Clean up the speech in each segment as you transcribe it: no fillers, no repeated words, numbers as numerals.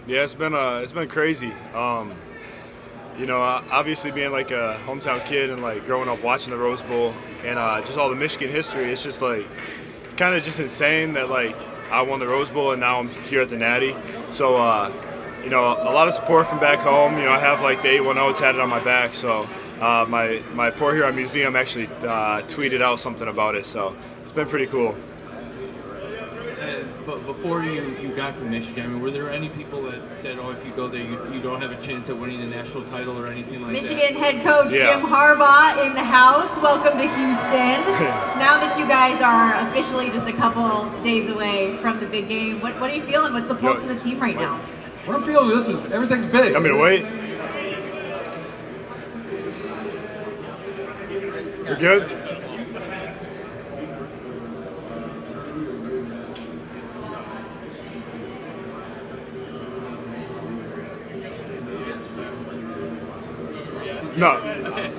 Yeah, it's been crazy. Obviously being like a hometown kid and like growing up watching the Rose Bowl and just all the Michigan history, it's just like kind of just insane that like I won the Rose Bowl and now I'm here at the Natty. So a lot of support from back home. I have like the 810 tatted on my back. So my Poor Hero Museum actually tweeted out something about it. So it's been pretty cool. But before you got to Michigan, I mean, were there any people that said, "Oh, if you go there, you don't have a chance at winning a national title or anything like Michigan that"? Michigan head coach Jim Harbaugh in the house. Welcome to Houston. Now that you guys are officially just a couple days away from the big game, what are you feeling? What's the pulse of the team right now? What I'm feeling, everything's big. Want me to wait? You're good? No. Okay.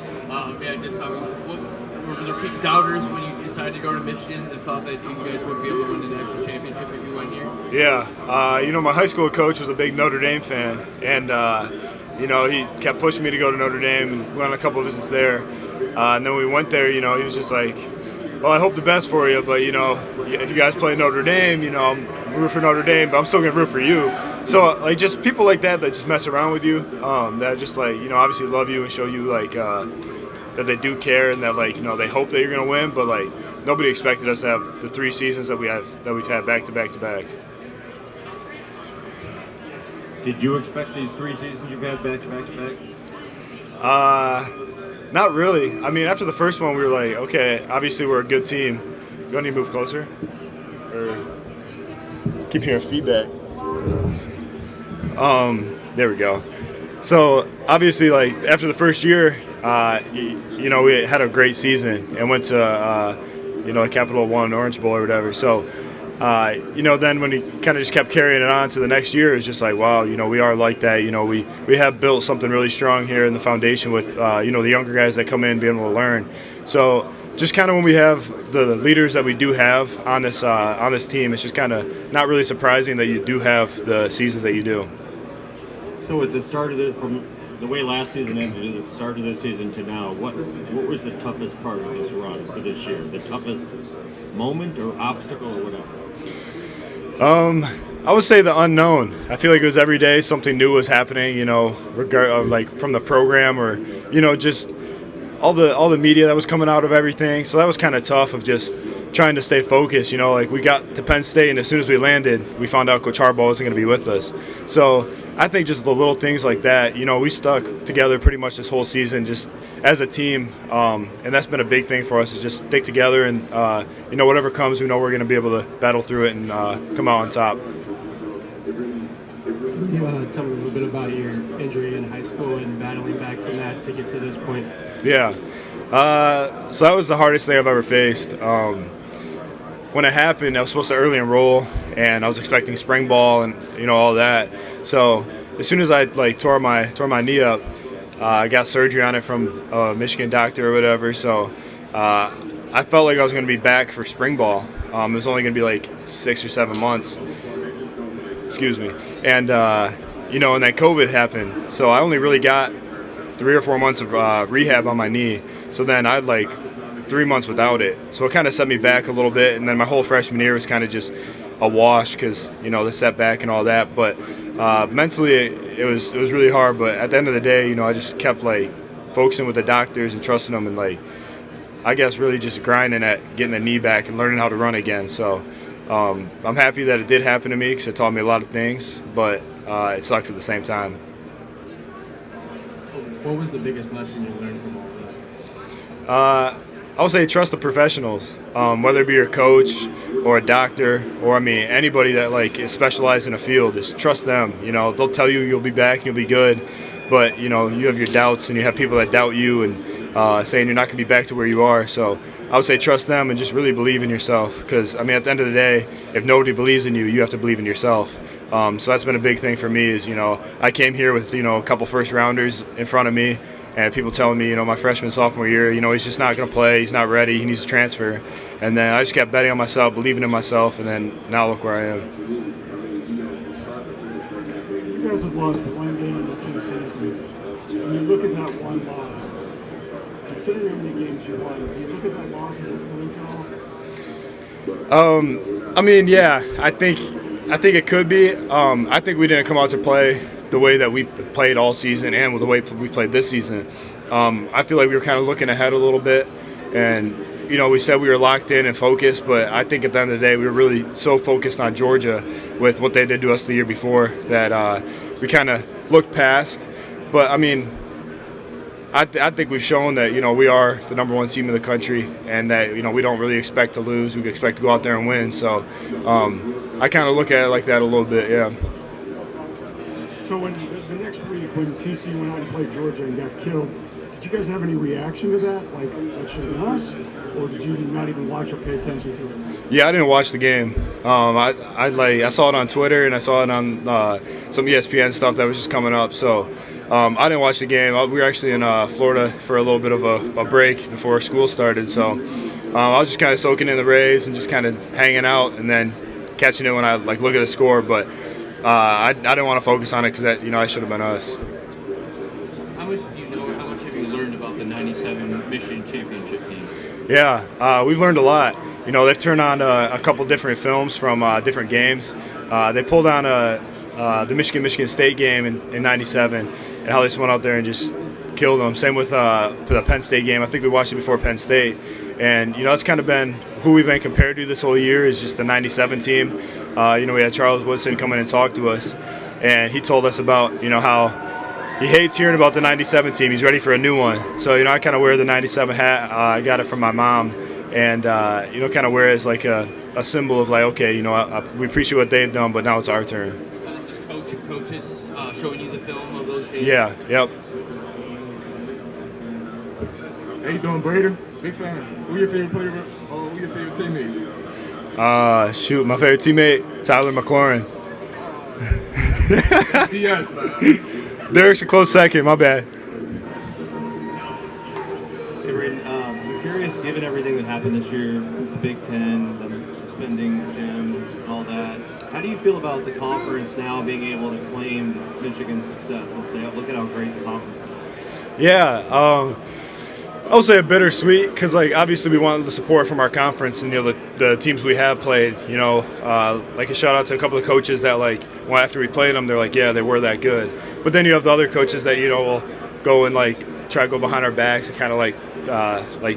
Were there big doubters when you decided to go to Michigan that thought that you guys would be able to win the national championship if you went here? Yeah. My high school coach was a big Notre Dame fan, and he kept pushing me to go to Notre Dame, and went on a couple of visits there. And then when we went there, he was just like, well, I hope the best for you, but, if you guys play Notre Dame, I'm rooting for Notre Dame, but I'm still going to root for you. So, like, just people like that just mess around with you, that just, like, obviously love you and show you, like, that they do care and that, like, they hope that you're going to win, but, like, nobody expected us to have the 3 seasons that we've had back to back to back. Did you expect these 3 seasons you've had back to back to back? Not really. I mean, after the first one, we were like, okay, obviously we're a good team. You want to move closer? Or keep hearing feedback. There we go. So obviously, like after the first year, we had a great season and went to the Capital One Orange Bowl or whatever. So then when we kind of just kept carrying it on to the next year, it was just like, wow, we are like that. We have built something really strong here in the foundation with the younger guys that come in being able to learn. So just kind of when we have the leaders that we do have on this team, it's just kind of not really surprising that you do have the seasons that you do. So at the start of from the way last season ended to the start of this season to now, what was the toughest part of this run for this year? The toughest moment or obstacle or whatever? I would say the unknown. I feel like it was every day something new was happening, like from the program or, just all the media that was coming out of everything. So that was kind of tough of just trying to stay focused. Like we got to Penn State and as soon as we landed, we found out Coach Harbaugh wasn't going to be with us. So I think just the little things like that, we stuck together pretty much this whole season just as a team. And that's been a big thing for us is just stick together and, whatever comes, we know we're going to be able to battle through it and come out on top. Can you tell me a little bit about your injury in high school and battling back from that to get to this point? Yeah. So that was the hardest thing I've ever faced. When it happened, I was supposed to early enroll, and I was expecting spring ball and all that. So as soon as I tore my knee up, I got surgery on it from a Michigan doctor or whatever. So I felt like I was going to be back for spring ball. It was only going to be like 6 or 7 months. Excuse me. And and then COVID happened. So I only really got 3 or 4 months of rehab on my knee. So then I had 3 months without it. So it kind of set me back a little bit. And then my whole freshman year was kind of just a wash because, the setback and all that. But mentally it was really hard. But at the end of the day, I just kept focusing with the doctors and trusting them and I guess really just grinding at getting the knee back and learning how to run again. So I'm happy that it did happen to me because it taught me a lot of things. But it sucks at the same time. What was the biggest lesson you learned from all that? I would say trust the professionals, whether it be your coach or a doctor or, anybody that is specialized in a field. Just trust them. They'll tell you you'll be back, you'll be good, but, you have your doubts and you have people that doubt you and saying you're not going to be back to where you are. So I would say trust them and just really believe in yourself because, at the end of the day, if nobody believes in you, you have to believe in yourself. So that's been a big thing for me is, I came here with, a couple first-rounders in front of me and people telling me, my freshman, sophomore year, he's just not going to play, he's not ready, he needs to transfer. And then I just kept betting on myself, believing in myself, and then now look where I am. You guys have lost one game in the 2 seasons. When you look at that one loss, considering how many games you won, do you look at that loss as a fluke at all? I mean, yeah, I think it could be. I think we didn't come out to play the way that we played all season and the way we played this season. I feel like we were kind of looking ahead a little bit, and we said we were locked in and focused, but I think at the end of the day we were really so focused on Georgia with what they did to us the year before that we kind of looked past. But I mean, I think we've shown that we are the number 1 team in the country, and that we don't really expect to lose. We expect to go out there and win. So I kind of look at it like that a little bit, yeah. So when the next week, when TCU went out and played Georgia and got killed, did you guys have any reaction to that? Like, that should have been us? Or did you not even watch or pay attention to it? Yeah, I didn't watch the game. I saw it on Twitter, and I saw it on some ESPN stuff that was just coming up. So I didn't watch the game. We were actually in Florida for a little bit of a break before school started. So I was just kind of soaking in the Rays and just kind of hanging out, and then catching it when I look at the score. But I didn't want to focus on it because I should have been us. How much do you know? How much have you learned about the '97 Michigan championship team? Yeah, we've learned a lot. They've turned on a couple different films from different games. They pulled on the Michigan State game in '97, and how they just went out there and just killed them. Same with the Penn State game. I think we watched it before Penn State. And, it's kind of been who we've been compared to this whole year is just the '97 team. We had Charles Woodson come in and talk to us, and he told us about, how he hates hearing about the '97 team. He's ready for a new one. So, I kind of wear the '97 hat. I got it from my mom, and, kind of wear it as like a symbol of okay, we appreciate what they've done, but now it's our turn. So this is coaches showing you the film of those games? Yeah, yep. How you doing, Braiden? Big fan. Who your favorite player? Who your favorite teammate? Shoot, my favorite teammate, Tyler McLaurin. Yes, man. Derek's a close second, my bad. Hey, Braiden, I'm curious, given everything that happened this year, with the Big Ten, them suspending Jim, all that, how do you feel about the conference now being able to claim Michigan's success? Let's say, look at how great the conference is. Yeah, I would say a bittersweet because, obviously we wanted the support from our conference and, the teams we have played, a shout out to a couple of coaches that, after we played them, they're yeah, they were that good. But then you have the other coaches that, will go and, try to go behind our backs and kind of,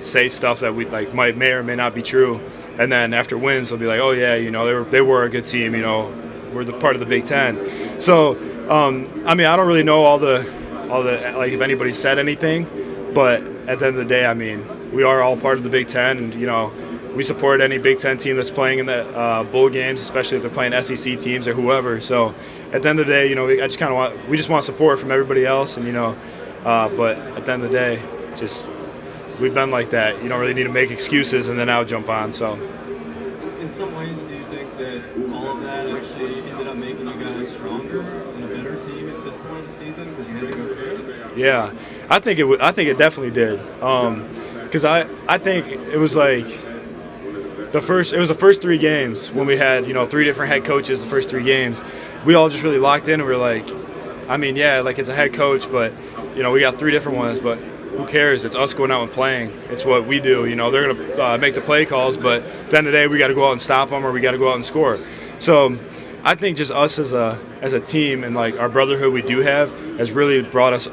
say stuff that we, may or may not be true. And then after wins, they'll be oh, yeah, they were a good team, we're the part of the Big Ten. So, I don't really know all the if anybody said anything, but at the end of the day, we are all part of the Big Ten, and we support any Big Ten team that's playing in the bowl games, especially if they're playing SEC teams or whoever. So at the end of the day, we just want support from everybody else, and but at the end of the day, we've been like that. You don't really need to make excuses and then I'll jump on. So in some ways, do you think that all of that actually ended up making you guys stronger and a better team at this point of the season because you had to go through it? Yeah, I think it definitely did. Because I think it was the first 3 games when we had 3 different head coaches the first 3 games. We all just really locked in and we were it's a head coach, but we got 3 different ones, but who cares? It's us going out and playing. It's what we do. They're gonna make the play calls, but at the end of the day, we got to go out and stop them, or we got to go out and score. So I think just us as a team and our brotherhood we do have has really brought us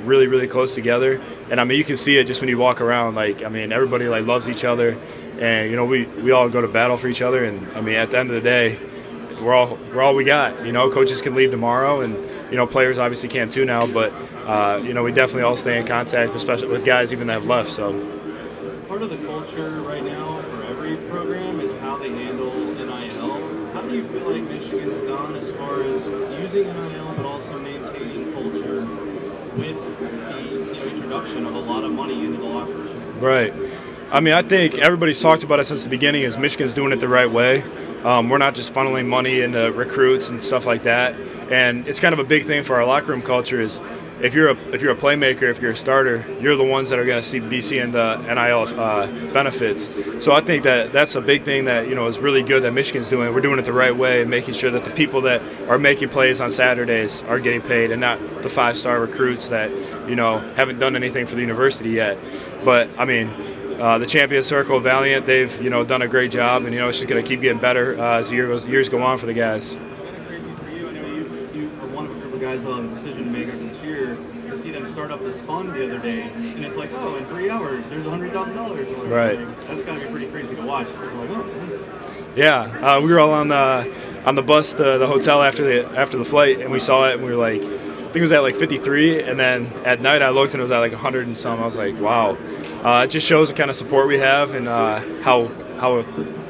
really, really close together. And you can see it just when you walk around. Everybody loves each other, and we all go to battle for each other. And at the end of the day, we're all we got. Coaches can leave tomorrow, and players obviously can too now. But we definitely all stay in contact, especially with guys even that have left. So part of the culture right now for every program is how they handle NIL. How do you feel like Michigan's done as far as using NIL, but also maintaining culture with the introduction of a lot of money into the locker room? Right. I think everybody's talked about it since the beginning is Michigan's doing it the right way. We're not just funneling money into recruits and stuff like that. And it's kind of a big thing for our locker room culture is if you're a playmaker, if you're a starter, you're the ones that are going to be seeing the NIL benefits. So I think that's a big thing that is really good that Michigan's doing. We're doing it the right way and making sure that the people that are making plays on Saturdays are getting paid, and not the 5-star recruits that haven't done anything for the university yet. But I mean, the Champion Circle, Valiant, they've done a great job, and it's just going to keep getting better as the years go on for the guys. It's kind of crazy for you. I know you are one of a group of guys who will have a decision to make after this year. To see them start up this fund the other day, and it's like, oh, in 3 hours, there's $100,000. Right. Like, that's got to be pretty crazy to watch. It's like, oh, man. Yeah, we were all on the bus to the hotel after the flight, and we saw it, and we were like, I think it was at like 53, and then at night I looked and it was at like 100 and some. I was like, wow. It just shows the kind of support we have, and how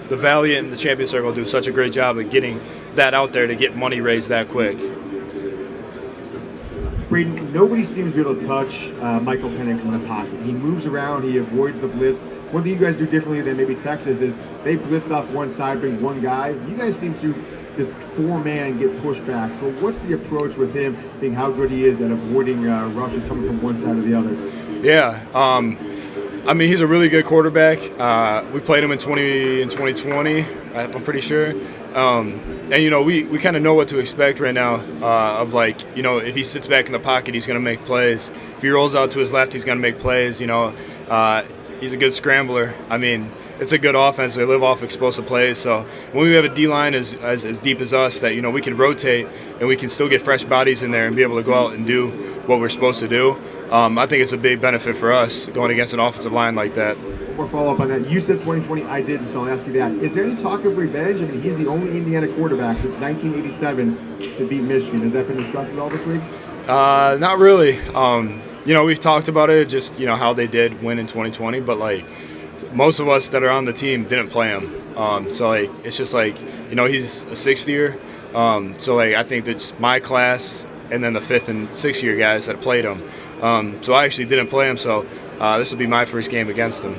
the Valiant and the Champion Circle do such a great job of getting that out there to get money raised that quick. Braiden, nobody seems to be able to touch Michael Penix in the pocket. He moves around, he avoids the blitz. One thing you guys do differently than maybe Texas is they blitz off one side, bring one guy. You guys seem to just 4-man get pushed back. So what's the approach with him, being how good he is at avoiding rushes coming from one side or the other? Yeah, I mean, he's a really good quarterback. We played him in 2020, I'm pretty sure. And, we kind of know what to expect right now of if he sits back in the pocket, he's going to make plays. If he rolls out to his left, he's going to make plays. He's a good scrambler. I mean, it's a good offense. They live off explosive plays. So when we have a D-line as deep as us that, we can rotate and we can still get fresh bodies in there and be able to go out and do what we're supposed to do, I think it's a big benefit for us going against an offensive line like that. More follow-up on that. You said 2020, I didn't, so I'll ask you that. Is there any talk of revenge? I mean, he's the only Indiana quarterback since 1987 to beat Michigan. Has that been discussed at all this week? Not really. We've talked about it, just, how they did win in 2020, but, most of us that are on the team didn't play him. It's just he's a sixth year. I think that's my class and then the fifth and sixth year guys that played him. So I actually didn't play him, so this will be my first game against him.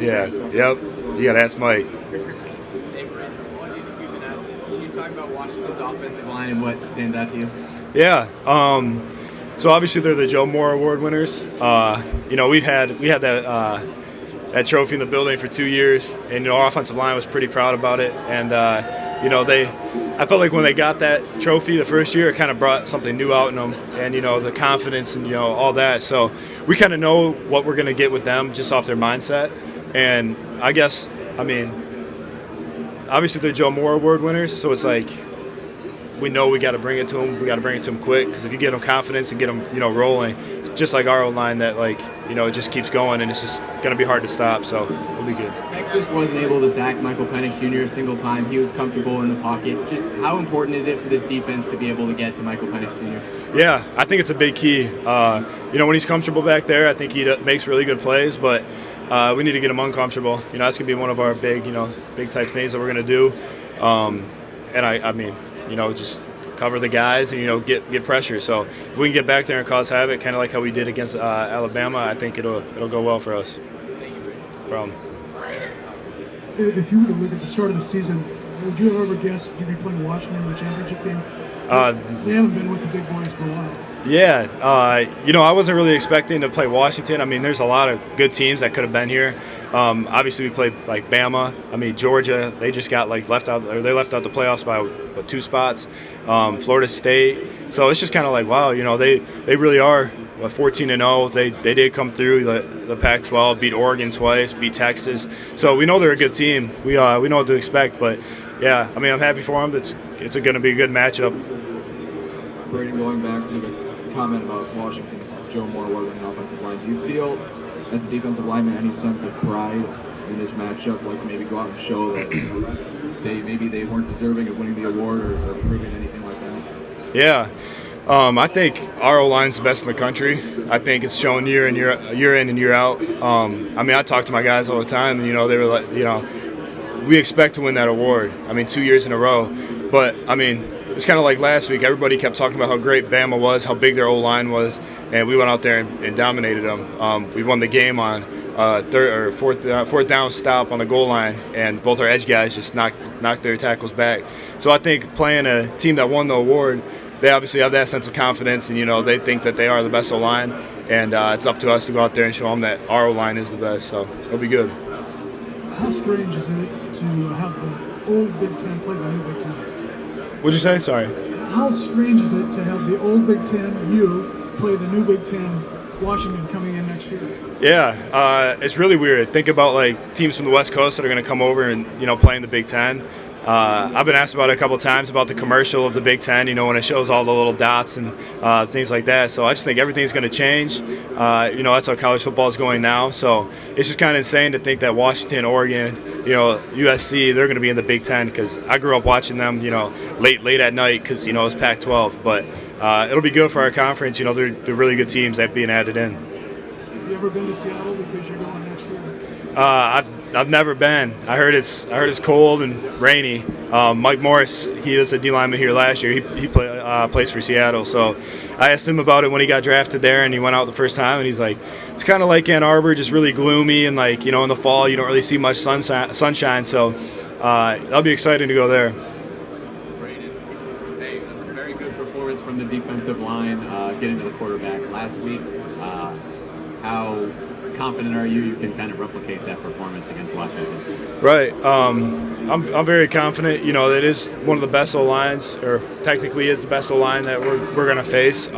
Yeah, yep. You got to ask Mike. Hey, Brandon, apologies if you've been asked this, but can you talk about Washington's offensive line and what stands out to you? Yeah. So obviously they're the Joe Moore Award winners. We had that trophy in the building for 2 years, and our offensive line was pretty proud about it. And I felt like when they got that trophy the first year, it kind of brought something new out in them, and the confidence and all that. So we kind of know what we're going to get with them just off their mindset. And obviously they're Joe Moore Award winners, so it's like we know we got to bring it to them. We got to bring it to them quick, because if you get them confidence and get them, rolling, it's just like our O-line that it just keeps going, and it's just going to be hard to stop. So it'll be good. Texas wasn't able to sack Michael Penix Jr. a single time. He was comfortable in the pocket. Just how important is it for this defense to be able to get to Michael Penix Jr.? Yeah, I think it's a big key. When he's comfortable back there, I think he makes really good plays, but we need to get him uncomfortable. That's going to be one of our big type things that we're going to do. Just cover the guys and get pressure. So if we can get back there and cause havoc, kind of like how we did against Alabama, I think it'll go well for us. No problem. If you were to look at the start of the season, would you have ever guessed you'd be playing Washington in the championship game? They haven't been with the big boys for a while. Yeah, I wasn't really expecting to play Washington. I mean, there's a lot of good teams that could have been here. Obviously, we played Bama. Georgia, they just got left out the playoffs by 2 spots. Florida State. So it's just kind of wow, they really are 14-0. They did come through the Pac-12, beat Oregon twice, beat Texas. So we know they're a good team. We know what to expect. But yeah, I'm happy for them. It's going to be a good matchup. Braiden, going back to the comment about Washington's Joe Moore Award-winning offensive line, do you feel, as a defensive lineman, any sense of pride in this matchup, to maybe go out and show that they weren't deserving of winning the award or proving anything like that? Yeah. I think our O-line's the best in the country. I think it's shown year in and year out. I talk to my guys all the time, and they were we expect to win that award. 2 years in a row. But it's kind of like last week. Everybody kept talking about how great Bama was, how big their O-line was, and we went out there and dominated them. We won the game on fourth down stop on the goal line, and both our edge guys just knocked their tackles back. So I think playing a team that won the award, they obviously have that sense of confidence, and they think that they are the best O-line, and it's up to us to go out there and show them that our O-line is the best. So it'll be good. How strange is it to have the old Big Ten play the new Big Ten? What'd you say? Sorry. How strange is it to have the old Big Ten play the new Big Ten Washington coming in next year? Yeah, it's really weird. Think about like teams from the West Coast that are going to come over and play in the Big Ten. I've been asked about it a couple of times about the commercial of the Big Ten, when it shows all the little dots and things like that. So I just think everything's going to change. That's how college football is going now. So it's just kind of insane to think that Washington, Oregon, USC, they're going to be in the Big Ten, because I grew up watching them, late at night because, it was Pac-12. But it'll be good for our conference. They're really good teams that being added in. Have you ever been to Seattle because you're going next year? I've never been. I heard it's cold and rainy. Mike Morris, he was a D lineman here last year. He plays for Seattle. So I asked him about it when he got drafted there, and he went out the first time, and he's like, it's kind of like Ann Arbor, just really gloomy, and like in the fall you don't really see much sunshine. So I'll be excited to go there. Hey, very good performance from the defensive line, getting to the quarterback last week. How confident are you can kind of replicate that performance against Washington? Right. I'm very confident. It is one of the best O-lines, or technically is the best O-line that we're going to face. We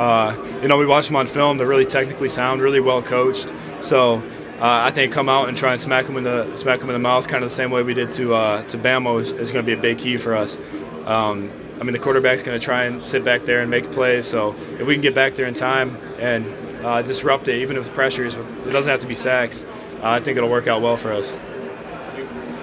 watched them on film. They're really technically sound, really well coached. So I think come out and try and smack them in the mouth, kind of the same way we did to Bama, is going to be a big key for us. The quarterback's going to try and sit back there and make plays. So if we can get back there in time and disrupt it, even if it's pressures, it doesn't have to be sacks. I think it'll work out well for us.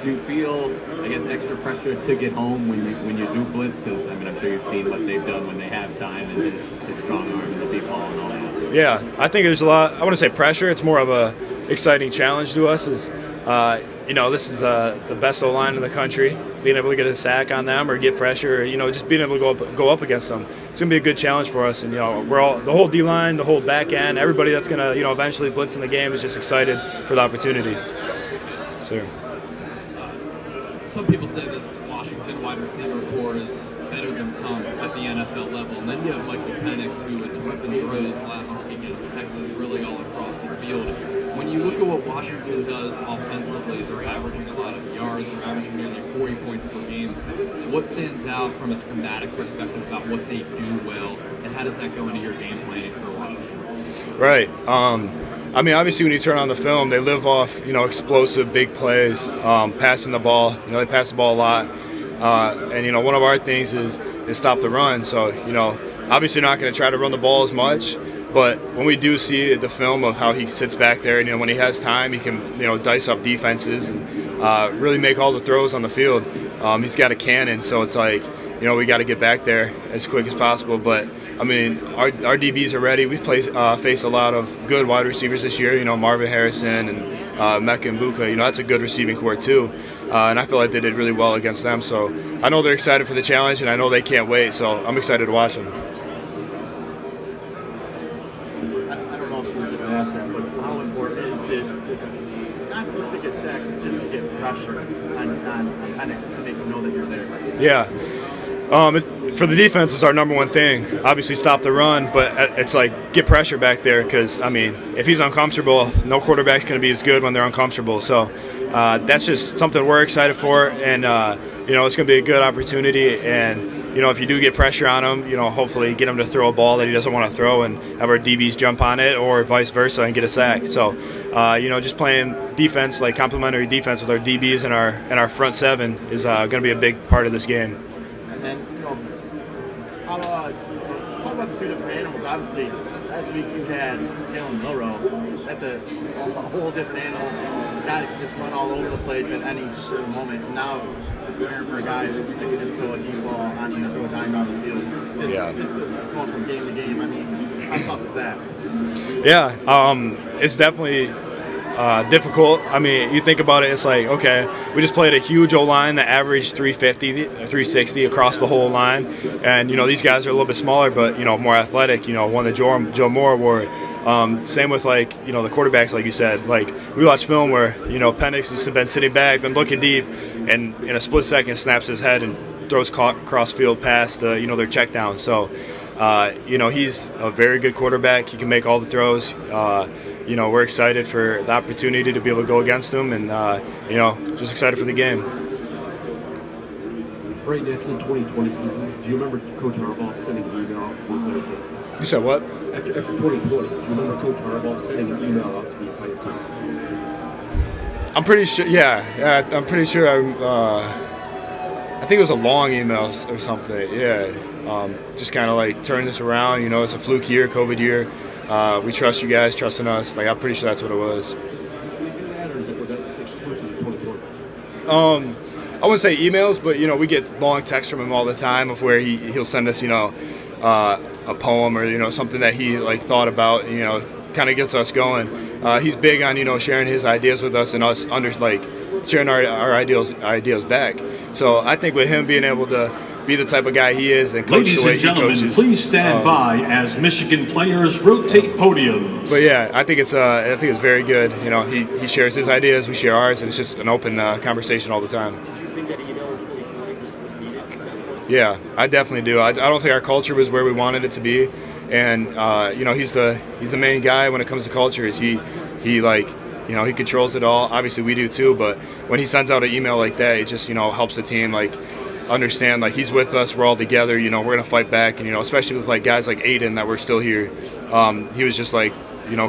Do you feel, extra pressure to get home when you do blitz? Because I'm sure you've seen what they've done when they have time, and his strong arm and the deep ball and all that. Yeah, I think there's a lot. I want to say pressure. It's more of a exciting challenge to us. This is the best O-line in the country. Being able to get a sack on them or get pressure, or, just being able to go up against them, it's going to be a good challenge for us. And we're all, the whole D-line, the whole back end, everybody that's going to eventually blitz in the game is just excited for the opportunity. Sir. Some people say this Washington wide receiver core is better than some at the NFL level. And then you have Michael Penix, who was ripping throws last week against Texas, really all across the field. When you look at what Washington does offensively, they're averaging a lot of yards, they're averaging nearly 40 points per game. What stands out from a schematic perspective about what they do well, and how does that go into your game planning for Washington? Right. Obviously, when you turn on the film, they live off, explosive big plays, passing the ball. They pass the ball a lot. And one of our things is stop the run. So, obviously not going to try to run the ball as much. But when we do see the film of how he sits back there, and when he has time, he can, dice up defenses and really make all the throws on the field. He's got a cannon, so it's like, we got to get back there as quick as possible. But our DBs are ready. We've faced a lot of good wide receivers this year. Marvin Harrison and Mecca and Buka. That's a good receiving core too. And I feel like they did really well against them. So I know they're excited for the challenge, and I know they can't wait. So I'm excited to watch them. I don't know if you just asked that, but how important is it not just to get sacks, but just to get pressure on Penix, just to make them know that you're there? Yeah. For the defense, it's our number one thing. Obviously, stop the run, but it's like get pressure back there because, if he's uncomfortable, no quarterback's going to be as good when they're uncomfortable. So that's just something we're excited for, and, it's going to be a good opportunity. And, if you do get pressure on him, hopefully get him to throw a ball that he doesn't want to throw and have our DBs jump on it or vice versa and get a sack. So, just playing defense, like complementary defense with our DBs and our front seven is going to be a big part of this game. And then, talk about the two different animals. Obviously, last week you had Jalen Milroe. That's a whole different animal. A guy that can just run all over the place at any certain moment. Now, you're preparing for a guy that can just throw a deep ball on you and throw a dime down the field. Just going from game to game. How tough is that? Yeah, it's definitely difficult. You think about it, it's like, okay, we just played a huge O-line that averaged 350, 360 across the whole line. And, these guys are a little bit smaller, but, more athletic, won the Joe Moore Award. Same with, the quarterbacks, like you said. We watch film where, Penix has been sitting back, been looking deep, and in a split second snaps his head and throws cross-field past, their check down. So He's a very good quarterback. He can make all the throws. We're excited for the opportunity to be able to go against him, and just excited for the game. Right after the 2020 season, do you remember Coach Harbaugh sending an email out to the entire team? You said what? After 2020, do you remember Coach Harbaugh sending an email out to the entire team? I'm pretty sure. Yeah, I'm pretty sure. I think it was a long email or something. Yeah, just kind of like turn this around. It's a fluke year, COVID year. We trust you guys, trusting us. Like, I'm pretty sure that's what it was. I wouldn't say emails, but we get long texts from him all the time of where he'll send us a poem or something that he thought about, kind of gets us going. He's big on sharing his ideas with us and us sharing our ideas back. So I think with him being able to be the type of guy he is and coach the way he coaches. Ladies and gentlemen, please stand by as Michigan players rotate podiums. But yeah, I think it's very good. He shares his ideas, we share ours, and it's just an open conversation all the time. Do you think that email in 2020 was needed? Yeah, I definitely do. I don't think our culture was where we wanted it to be, and he's the main guy when it comes to culture. He controls it all. Obviously, we do too. But when he sends out an email like that, it just helps the team understand he's with us. We're all together. We're gonna fight back, and especially with guys like Aiden that we're still here. He was just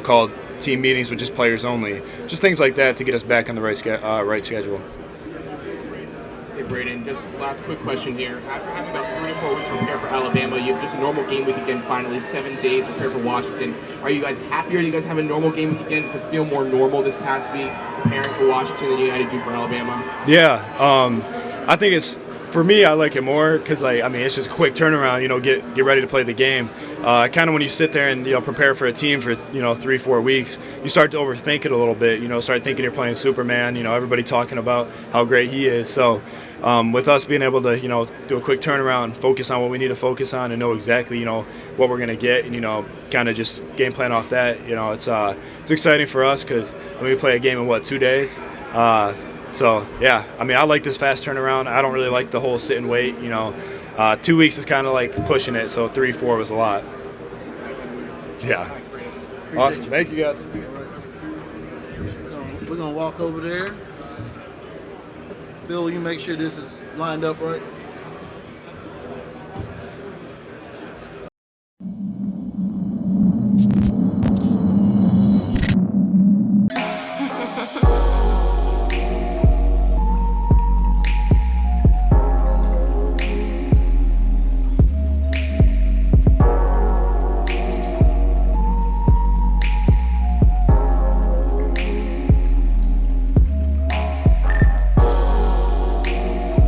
called team meetings with just players only, just things like that to get us back on the right schedule. Hey Braiden, just last quick question here. After having about 3 to 4 weeks to prepare for Alabama, you have just a normal game week again. Finally, 7 days to prepare for Washington. Are you guys happier? You guys have a normal game week again? Does it feel more normal this past week preparing for Washington than you had to do for Alabama? Yeah, I think it's. For me, I like it more because, it's just a quick turnaround. Get ready to play the game. Kind of when you sit there and prepare for a team for 3-4 weeks, you start to overthink it a little bit. Start thinking you're playing Superman. Everybody talking about how great he is. So, with us being able to do a quick turnaround, focus on what we need to focus on, and know exactly what we're gonna get, and kind of just game plan off that. It's exciting for us because we play a game in 2 days. So, yeah, I like this fast turnaround. I don't really like the whole sit and wait. 2 weeks is kind of pushing it, so 3-4 was a lot. Yeah. Awesome. Thank you, guys. We're going to walk over there. Phil, will you make sure this is lined up right?